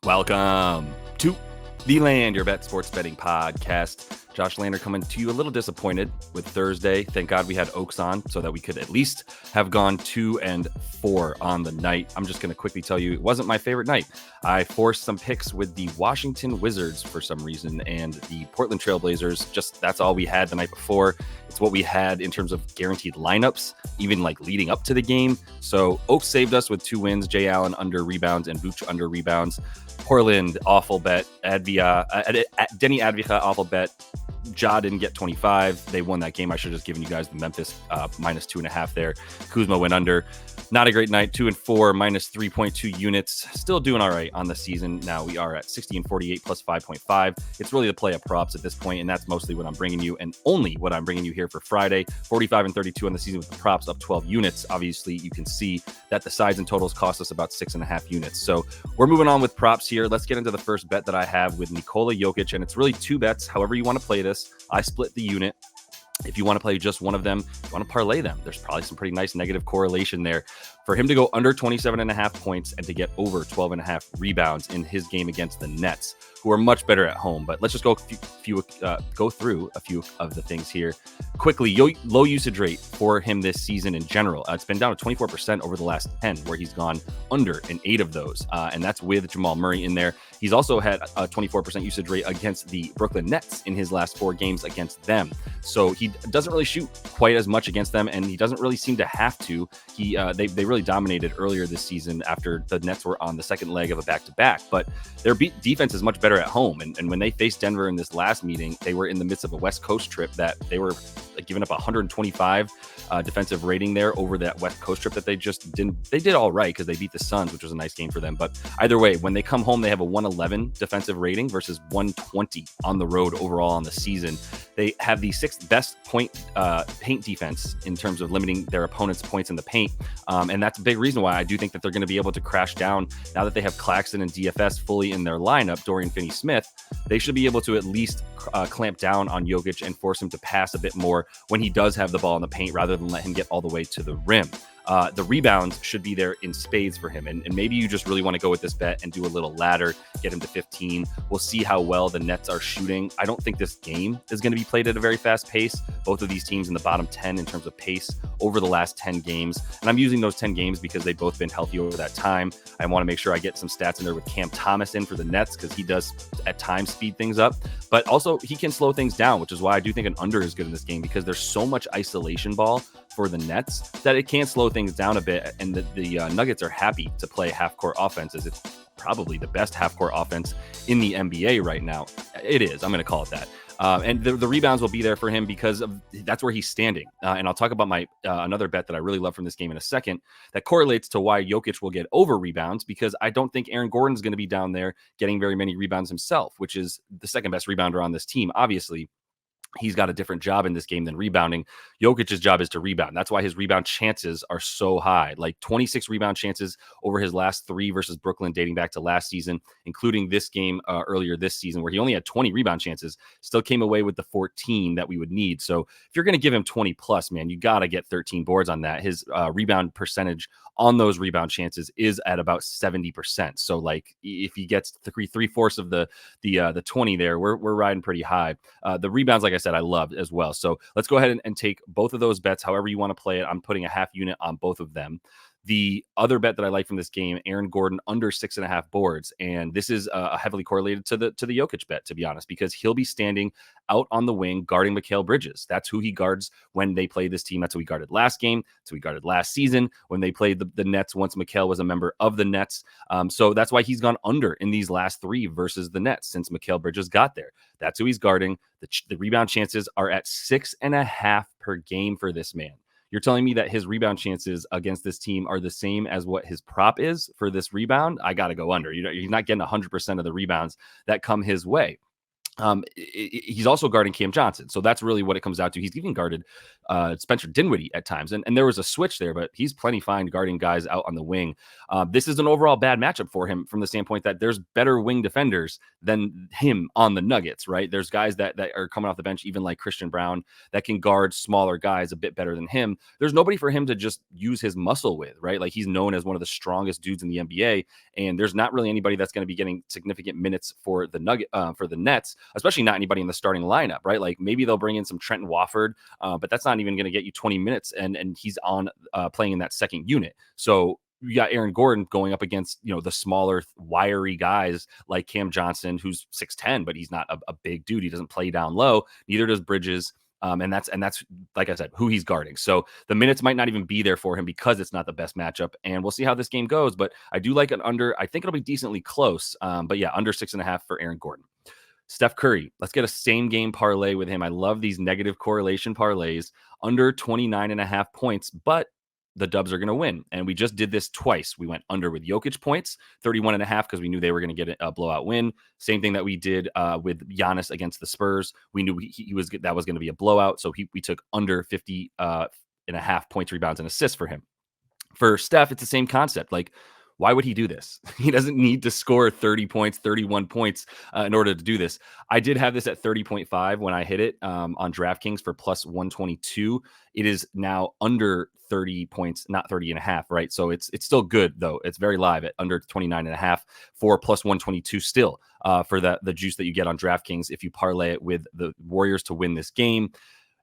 Welcome to The Land, your bet sports betting podcast. Josh Lander coming to you a little disappointed with Thursday. Thank God we had Oaks on so that we could at least have gone 2-4 on the night. I'm just going to quickly tell you, it wasn't my favorite night. I forced some picks with the Washington Wizards for some reason and the Portland Trailblazers. Just that's all we had the night before. It's what we had in terms of guaranteed lineups, even like leading up to the game. So Oaks saved us with 2 wins. Jay Allen under rebounds and Vooch under rebounds. Portland, awful bet. Denny Advija, awful bet. Ja didn't get 25. They won that game. I should have just given you guys the Memphis minus 2.5 there. Kuzma went under. Not a great night. 2-4, minus 3.2 units. Still doing all right on the season. Now we are at 60-48 plus 5.5. It's really the Playa props at this point, and that's mostly what I'm bringing you, and only what I'm bringing you here for Friday. 45-32 on the season with the props up 12 units. Obviously, you can see that the sides and totals cost us about 6.5 units. So we're moving on with props here. Let's get into the first bet that I have with Nikola Jokic, and it's really 2 bets. However you want to play this, I split the unit. If you want to play just one of them, you want to parlay them. There's probably some pretty nice negative correlation there. For him to go under 27.5 points and to get over 12.5 rebounds in his game against the Nets, who are much better at home. But let's just go through a few of the things here quickly. Low usage rate for him this season in general. It's been down to 24% over the last 10, where he's gone under in 8 of those. And that's with Jamal Murray in there. He's also had a 24% usage rate against the Brooklyn Nets in his last 4 games against them. So he doesn't really shoot quite as much against them, and he doesn't really seem to have to. They really dominated earlier this season after the Nets were on the second leg of a back-to-back, but their defense is much better at home. And when they faced Denver in this last meeting, they were in the midst of a West Coast trip that they were giving up 125 defensive rating there over that West Coast trip that they just didn't. They did all right because they beat the Suns, which was a nice game for them. But either way, when they come home, they have a 111 defensive rating versus 120 on the road overall on the season. They have the 6th best paint defense in terms of limiting their opponent's points in the paint. And that's a big reason why I do think that they're going to be able to crash down now that they have Claxton and DFS fully in their lineup. Dorian Finney-Smith, they should be able to at least clamp down on Jokic and force him to pass a bit more when he does have the ball in the paint rather than let him get all the way to the rim. The rebounds should be there in spades for him. And maybe you just really want to go with this bet and do a little ladder, get him to 15. We'll see how well the Nets are shooting. I don't think this game is going to be played at a very fast pace. Both of these teams in the bottom 10 in terms of pace over the last 10 games. And I'm using those 10 games because they've both been healthy over that time. I want to make sure I get some stats in there with Cam Thomas in for the Nets because he does at times speed things up. But also he can slow things down, which is why I do think an under is good in this game because there's so much isolation ball for the Nets that it can slow things down a bit, and the Nuggets are happy to play half-court offenses. It's probably the best half-court offense in the NBA right now. It is. I'm going to call it that. And the rebounds will be there for him because that's where he's standing. And I'll talk about my another bet that I really love from this game in a second that correlates to why Jokic will get over rebounds, because I don't think Aaron Gordon's going to be down there getting very many rebounds himself, which is the second best rebounder on this team, obviously. He's got a different job in this game than rebounding. Jokic's job is to rebound. That's why his rebound chances are so high, like 26 rebound chances over his last 3 versus Brooklyn dating back to last season, including this game earlier this season where he only had 20 rebound chances, still came away with the 14 that we would need. So if you're going to give him 20 plus, man, you got to get 13 boards on that. His rebound percentage on those rebound chances is at about 70%. So like if he gets 3/4 of the 20 there, we're riding pretty high. The rebounds, like I said, I love as well. So let's go ahead and take both of those bets however you want to play it. I'm putting a half unit on both of them. The other bet that I like from this game, Aaron Gordon under 6.5 boards. And this is heavily correlated to the Jokic bet, to be honest, because he'll be standing out on the wing guarding Mikal Bridges. That's who he guards when they play this team. That's who he guarded last game. That's who he guarded last season when they played the Nets once Mikal was a member of the Nets. So that's why he's gone under in these last 3 versus the Nets since Mikal Bridges got there. That's who he's guarding. The rebound chances are at 6.5 per game for this man. You're telling me that his rebound chances against this team are the same as what his prop is for this rebound? I got to go under. He's not getting 100% of the rebounds that come his way. He's also guarding Cam Johnson. So that's really what it comes down to. He's even guarded Spencer Dinwiddie at times. And there was a switch there, but he's plenty fine guarding guys out on the wing. This is an overall bad matchup for him from the standpoint that there's better wing defenders than him on the Nuggets, right? There's guys that are coming off the bench, even like Christian Brown, that can guard smaller guys a bit better than him. There's nobody for him to just use his muscle with, right? Like he's known as one of the strongest dudes in the NBA. And there's not really anybody that's going to be getting significant minutes for the Nets, especially not anybody in the starting lineup, right? Like maybe they'll bring in some Trenton Wofford, but that's not even going to get you 20 minutes, and he's on playing in that second unit. So you got Aaron Gordon going up against, the smaller, wiry guys like Cam Johnson, who's 6'10", but he's not a big dude. He doesn't play down low. Neither does Bridges. And that's like I said, who he's guarding. So the minutes might not even be there for him because it's not the best matchup. And we'll see how this game goes. But I do like an under. I think it'll be decently close. But yeah, under 6.5 for Aaron Gordon. Steph Curry, let's get a same game parlay with him. I love these negative correlation parlays. Under 29.5 points, but the Dubs are going to win. And we just did this twice. We went under with Jokic points, 31.5, because we knew they were going to get a blowout win. Same thing that we did with Giannis against the Spurs. We knew that was going to be a blowout. So we took under 50.5 points, rebounds, and assists for him. For Steph, it's the same concept. Like, why would he do this? He doesn't need to score 30 points, 31 points in order to do this. I did have this at 30.5 when I hit it on DraftKings for plus 122. It is now under 30 points, not 30.5, right? So it's still good, though. It's very live at under 29.5 for plus 122 still for the juice that you get on DraftKings if you parlay it with the Warriors to win this game.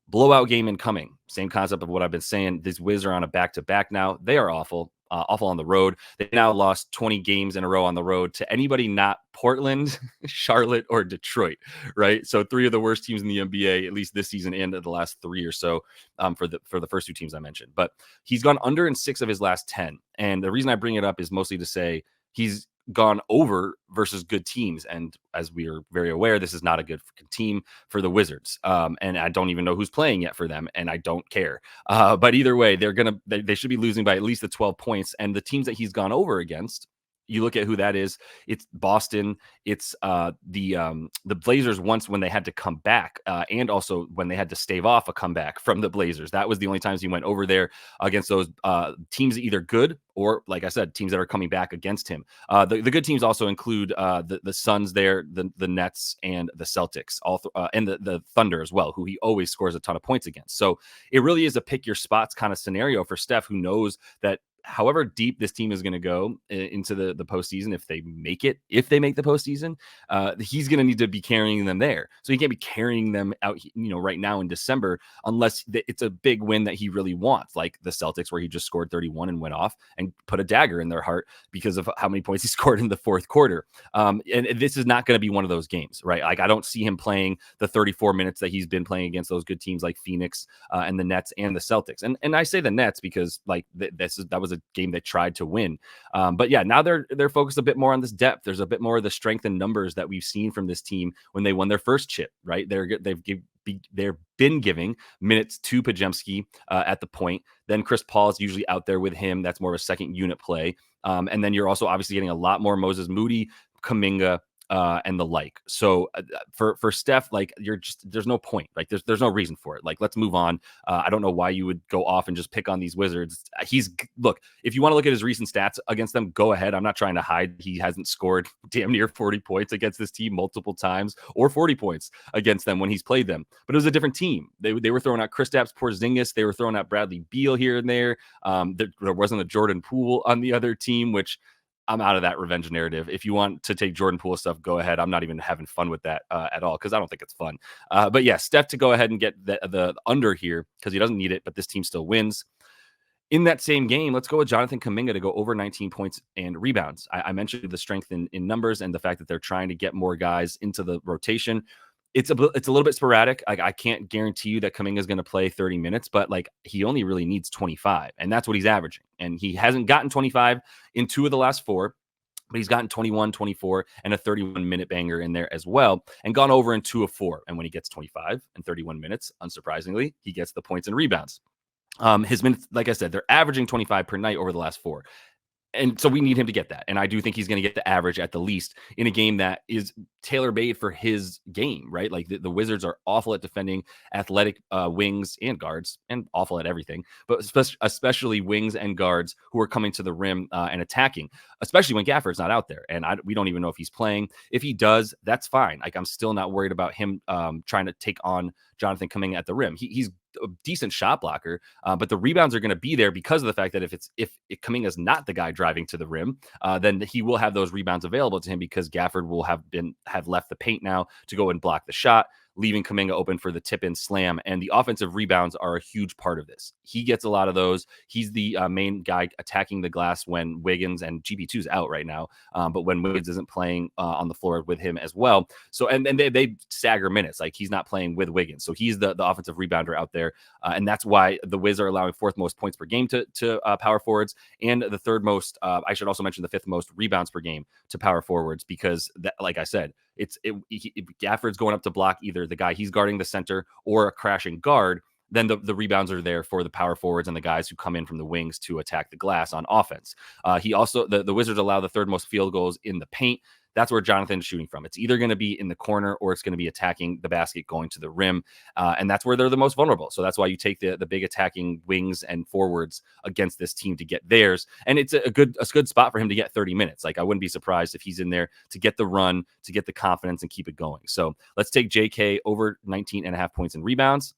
Blowout game incoming. Same concept of what I've been saying. These Wiz are on a back-to-back now. They are awful on the road. They now lost 20 games in a row on the road to anybody not Portland, Charlotte, or Detroit, right? So 3 of the worst teams in the NBA, at least this season and the last 3 or so for the first 2 teams I mentioned. But he's gone under in 6 of his last 10. And the reason I bring it up is mostly to say he's gone over versus good teams. And as we are very aware, this is not a good team for the Wizards. And I don't even know who's playing yet for them, and I don't care. But either way, they should be losing by at least the 12 points. And the teams that he's gone over against, you look at who that is. It's Boston. It's the Blazers once when they had to come back, and also when they had to stave off a comeback from the Blazers. That was the only times he went over there against those teams, either good or, like I said, teams that are coming back against him. The good teams also include the Suns there, the Nets, and the Celtics, and the Thunder as well, who he always scores a ton of points against. So it really is a pick your spots kind of scenario for Steph, who knows that however deep this team is going to go into the postseason, if they make the postseason, he's going to need to be carrying them there. So he can't be carrying them out, right now in December, unless it's a big win that he really wants, like the Celtics, where he just scored 31 and went off and put a dagger in their heart because of how many points he scored in the fourth quarter. And this is not going to be one of those games, right? Like, I don't see him playing the 34 minutes that he's been playing against those good teams like Phoenix and the Nets and the Celtics. And I say the Nets because like that was a game they tried to win. But yeah, now they're focused a bit more on this depth. There's a bit more of the strength and numbers that we've seen from this team when they won their first chip, right? They've been giving minutes to Podziemski at the point. Then Chris Paul is usually out there with him. That's more of a second unit play. And then you're also obviously getting a lot more Moses Moody, Kuminga, and the like. So for Steph, like, there's no point. Like, there's no reason for it. Like, let's move on. I don't know why you would go off and just pick on these Wizards. Look, if you want to look at his recent stats against them, go ahead. I'm not trying to hide. He hasn't scored damn near 40 points against this team multiple times, or 40 points against them when he's played them. But it was a different team. They were throwing out Kristaps Porzingis. They were throwing out Bradley Beal here and there. There wasn't a Jordan Poole on the other team, which I'm out of that revenge narrative. If you want to take Jordan Poole stuff, go ahead. I'm not even having fun with that at all, because I don't think it's fun. But yeah, Steph to go ahead and get the under here because he doesn't need it, but this team still wins. In that same game, let's go with Jonathan Kuminga to go over 19 points and rebounds. I mentioned the strength in numbers and the fact that they're trying to get more guys into the rotation. It's a little bit sporadic. I can't guarantee you that Kuminga is going to play 30 minutes, but like, he only really needs 25, and that's what he's averaging. And he hasn't gotten 25 in 2 of the last 4, but he's gotten 21, 24, and a 31-minute banger in there as well, and gone over in 2 of 4. And when he gets 25 and 31 minutes, unsurprisingly, he gets the points and rebounds. His minutes, like I said, they're averaging 25 per night over the last 4. And so we need him to get that. And I do think he's going to get the average at the least in a game that is tailor-made for his game, right? Like the Wizards are awful at defending athletic wings and guards, and awful at everything, but especially wings and guards who are coming to the rim and attacking, especially when Gafford's not out there. And we don't even know if he's playing. If he does, that's fine. Like, I'm still not worried about him trying to take on Jonathan coming at the rim. He's a decent shot blocker, but the rebounds are going to be there because of the fact that if Kuminga is not the guy driving to the rim, then he will have those rebounds available to him because Gafford will have left the paint now to go and block the shot, leaving Kuminga open for the tip-in slam. And the offensive rebounds are a huge part of this. He gets a lot of those. He's the main guy attacking the glass when Wiggins and GP2's out right now, but when Wiggins isn't playing on the floor with him as well. So, and they stagger minutes. Like, he's not playing with Wiggins. So he's the offensive rebounder out there. And that's why the Wiz are allowing fourth most points per game to power forwards, and the third most, I should also mention the fifth most rebounds per game to power forwards, because that, like I said, if Gafford's going up to block either the guy he's guarding the center or a crashing guard, then the rebounds are there for the power forwards and the guys who come in from the wings to attack the glass on offense. He also, the Wizards allow the third most field goals in the paint. That's where Jonathan's shooting from. It's either going to be in the corner or it's going to be attacking the basket going to the rim. And that's where they're the most vulnerable. So that's why you take the big attacking wings and forwards against this team to get theirs. And it's a good spot for him to get 30 minutes. Like, I wouldn't be surprised if he's in there to get the run, to get the confidence and keep it going. So let's take JK over 19.5 points and rebounds.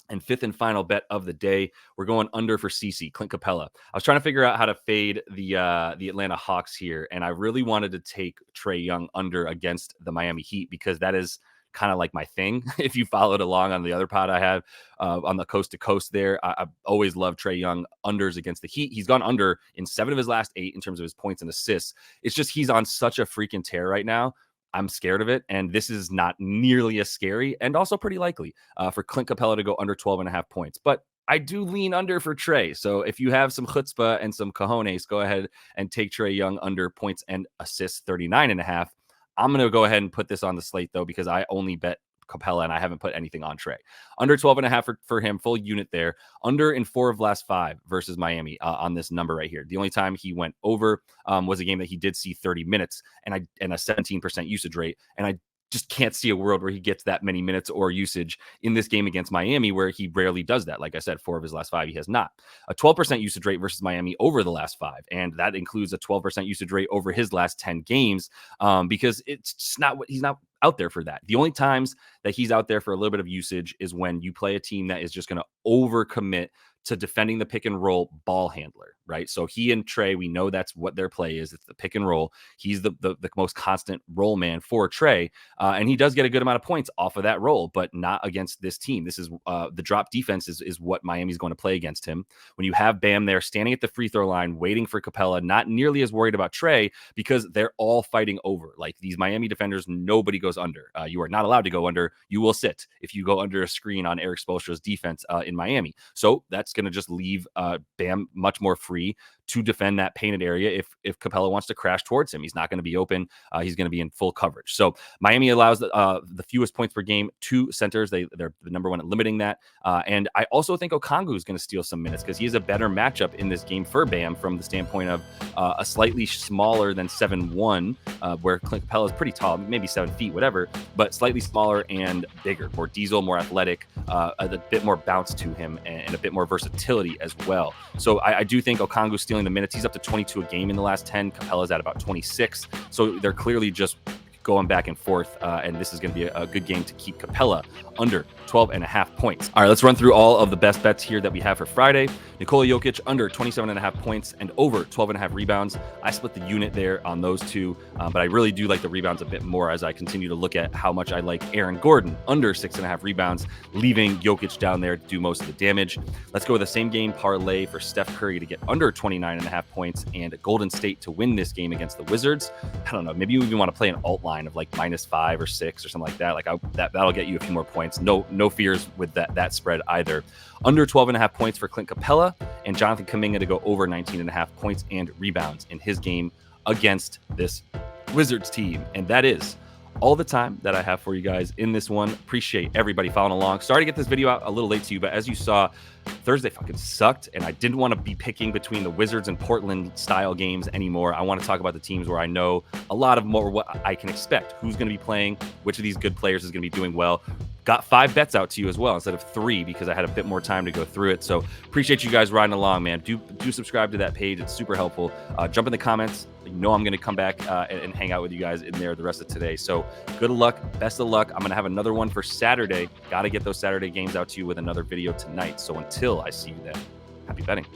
And fifth and final bet of the day, we're going under for CC, Clint Capella. I was trying to figure out how to fade the Atlanta Hawks here, and I really wanted to take Trae Young under against the Miami Heat because that is kind of like my thing. If you followed along on the other pod I have on the coast to coast there, I've always loved Trae Young unders against the Heat. He's gone under in 7 of his last 8 in terms of his points and assists. It's just he's on such a freaking tear right now. I'm scared of it, and this is not nearly as scary and also pretty likely for Clint Capella to go under 12.5 points. But I do lean under for Trae. So if you have some chutzpah and some cojones, go ahead and take Trae Young under points and assists 39.5. I'm going to go ahead and put this on the slate, though, because I only bet Capella and I haven't put anything on Trae. Under 12.5 for him, full unit there. Under in 4 of last 5 versus Miami on this number right here. The only time he went over was a game that he did see 30 minutes and a 17% usage rate. And I just can't see a world where he gets that many minutes or usage in this game against Miami, where he rarely does that. Like I said, 4 of his last 5, he has not. A 12% usage rate versus Miami over the last 5. And that includes a 12% usage rate over his last 10 games because it's just not what he's not out there for that. The only times that he's out there for a little bit of usage is when you play a team that is just going to overcommit to defending the pick and roll ball handler, right? So he and Trae, we know that's what their play is. It's the pick and roll. He's the most constant roll man for Trae, and he does get a good amount of points off of that roll, but not against this team. This is the drop defense is what Miami's going to play against him. When you have Bam there standing at the free throw line, waiting for Capella, not nearly as worried about Trae because they're all fighting over. Like, these Miami defenders, nobody goes under. You are not allowed to go under. You will sit if you go under a screen on Eric Spoelstra's defense in Miami. So that's going to just leave Bam much more free to defend that painted area. If Capella wants to crash towards him, he's not going to be open. He's going to be in full coverage. So Miami allows the fewest points per game to centers. They're the number one at limiting that. And I also think Okongwu is going to steal some minutes because he is a better matchup in this game for Bam from the standpoint of a slightly smaller than 7'1", where Clint Capella is pretty tall, maybe 7 feet, whatever, but slightly smaller and bigger, more diesel, more athletic, a bit more bounce to him and a bit more versatility as well. So I do think Okongwu stealing the minutes. He's up to 22 a game in the last 10. Capella's at about 26. So they're clearly just going back and forth, and this is going to be a good game to keep Capella under 12.5 points. All right, let's run through all of the best bets here that we have for Friday. Nikola Jokic under 27.5 points and over 12.5 rebounds. I split the unit there on those two, but I really do like the rebounds a bit more as I continue to look at how much I like Aaron Gordon under 6.5 rebounds, leaving Jokic down there to do most of the damage. Let's go with the same game parlay for Steph Curry to get under 29.5 points and Golden State to win this game against the Wizards. I don't know, maybe you even want to play an alt line of like -5 or 6 or something like that. Like that'll get you a few more points. No fears with that spread either. Under 12.5 points for Clint Capella and Jonathan Kuminga to go over 19.5 points and rebounds in his game against this Wizards team. And that is all the time that I have for you guys in this one. Appreciate everybody following along. Sorry to get this video out a little late to you, but as you saw, Thursday fucking sucked, and I didn't want to be picking between the Wizards and Portland style games anymore. I want to talk about the teams where I know a lot of more what I can expect, who's going to be playing, which of these good players is going to be doing well. Got 5 bets out to you as well instead of 3 because I had a bit more time to go through it. So appreciate you guys riding along, man. Do subscribe to that page. It's super helpful. Jump in the comments. You know I'm going to come back and hang out with you guys in there the rest of today. So good luck. Best of luck. I'm going to have another one for Saturday. Got to get those Saturday games out to you with another video tonight. So until I see you then, happy betting.